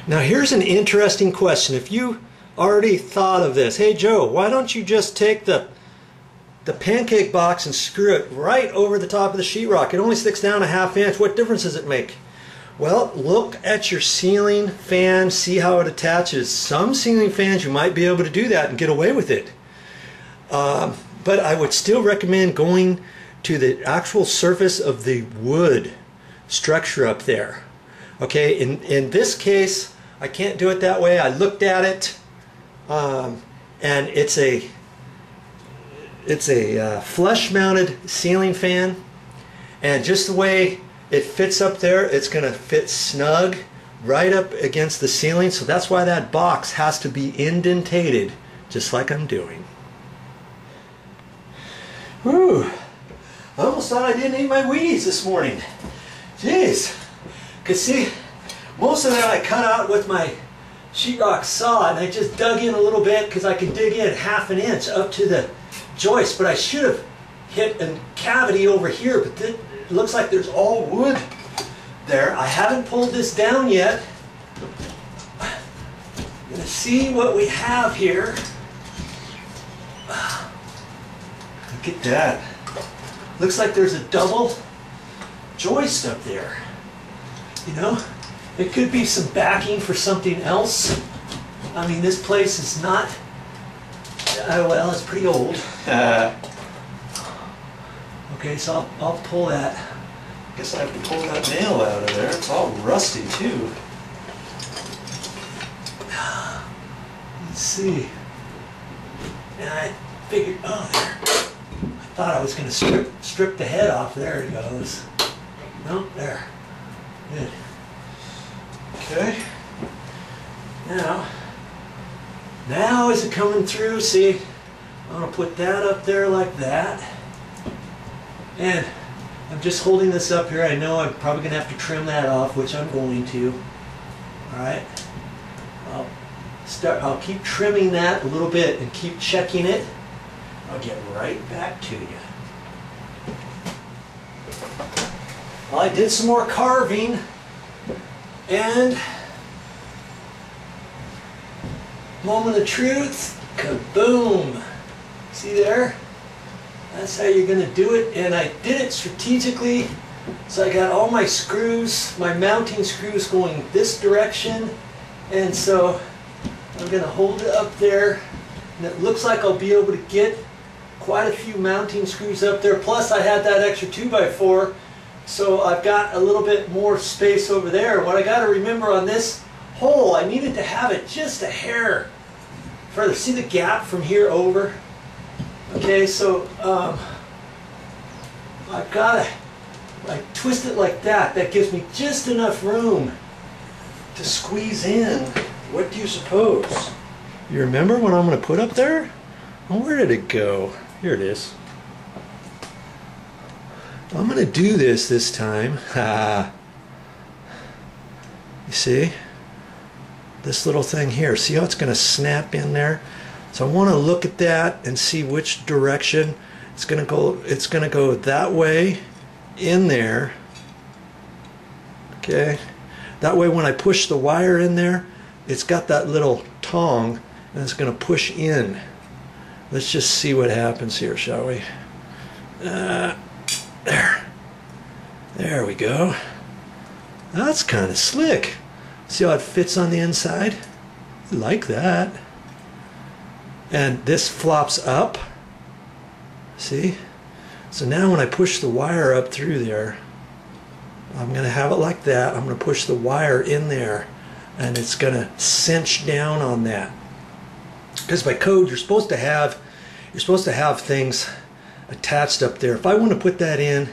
Now here's an interesting question. If you already thought of this, hey Joe, why don't you just take the pancake box and screw it right over the top of the sheetrock? It only sticks down a ½ inch. What difference does it make? Well, look at your ceiling fan, see how it attaches. Some ceiling fans you might be able to do that and get away with it. But I would still recommend going to the actual surface of the wood structure up there. Okay, in this case, I can't do it that way. I looked at it, and it's a flush-mounted ceiling fan, and just the way it fits up there, it's going to fit snug right up against the ceiling. So that's why that box has to be indentated, just like I'm doing. Whew. I almost thought I didn't eat my Wheaties this morning. Jeez. Because see, most of that I cut out with my sheetrock saw, and I just dug in a little bit because I could dig in ½ inch up to the joist, but I should have hit a cavity over here, but it looks like there's all wood there. I haven't pulled this down yet. I'm going to see what we have here. Look at that. Looks like there's a double joist up there. You know, it could be some backing for something else. I mean, this place is not, well, it's pretty old. Okay, so I'll pull that. I guess I have to pull that nail out of there. It's all rusty too. Let's see. And I figured, oh, there. I thought I was going to strip the head off. There it goes. No, there. Good. Okay. Now is it coming through? See, I'm going to put that up there like that. And I'm just holding this up here. I know I'm probably going to have to trim that off, which I'm going to. Alright. I'll keep trimming that a little bit and keep checking it. I'll get right back to you. Well, I did some more carving, and moment of truth, kaboom! See there? That's how you're going to do it, and I did it strategically. So I got all my screws, my mounting screws going this direction, and so I'm going to hold it up there, and it looks like I'll be able to get quite a few mounting screws up there. Plus I had that extra 2x4, so I've got a little bit more space over there. What I got to remember on this hole, I needed to have it just a hair further. See the gap from here over? Okay, so I've got to twist it like that. That gives me just enough room to squeeze in. What do you suppose? You remember what I'm going to put up there? Oh, where did it go? Here it is. I'm going to do this time. You see? This little thing here. See how it's going to snap in there? So I want to look at that and see which direction it's going to go. It's going to go that way in there. Okay. That way when I push the wire in there, it's got that little tong and it's going to push in. Let's just see what happens here, shall we? There we go. That's kind of slick. See how it fits on the inside? I like that. And this flops up. See? So now when I push the wire up through there, I'm going to have it like that. I'm going to push the wire in there, and it's going to cinch down on that. Because by code, you're supposed to have things attached up there. If I want to put that in,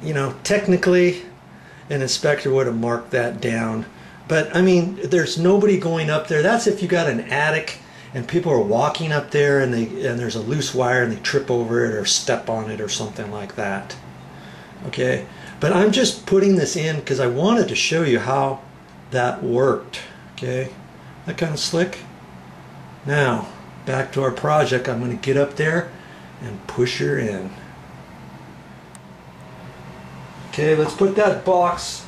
you know, technically an inspector would have marked that down. But I mean, there's nobody going up there. That's if you got an attic and people are walking up there and there's a loose wire and they trip over it or step on it or something like that. Okay, but I'm just putting this in because I wanted to show you how that worked. Okay, that kind of slick. Now back to our project. I'm going to get up there and push her in. Okay, let's put that box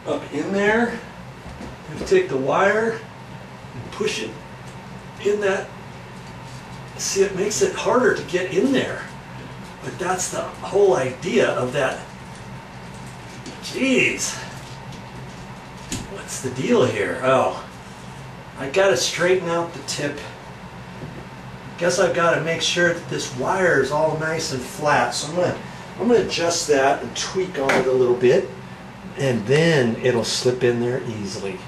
up in there. You take the wire and push it in that. See, it makes it harder to get in there. But that's the whole idea of that. Jeez. What's the deal here? Oh, I gotta straighten out the tip. Guess I've got to make sure that this wire is all nice and flat. So I'm gonna adjust that and tweak on it a little bit, and then it'll slip in there easily.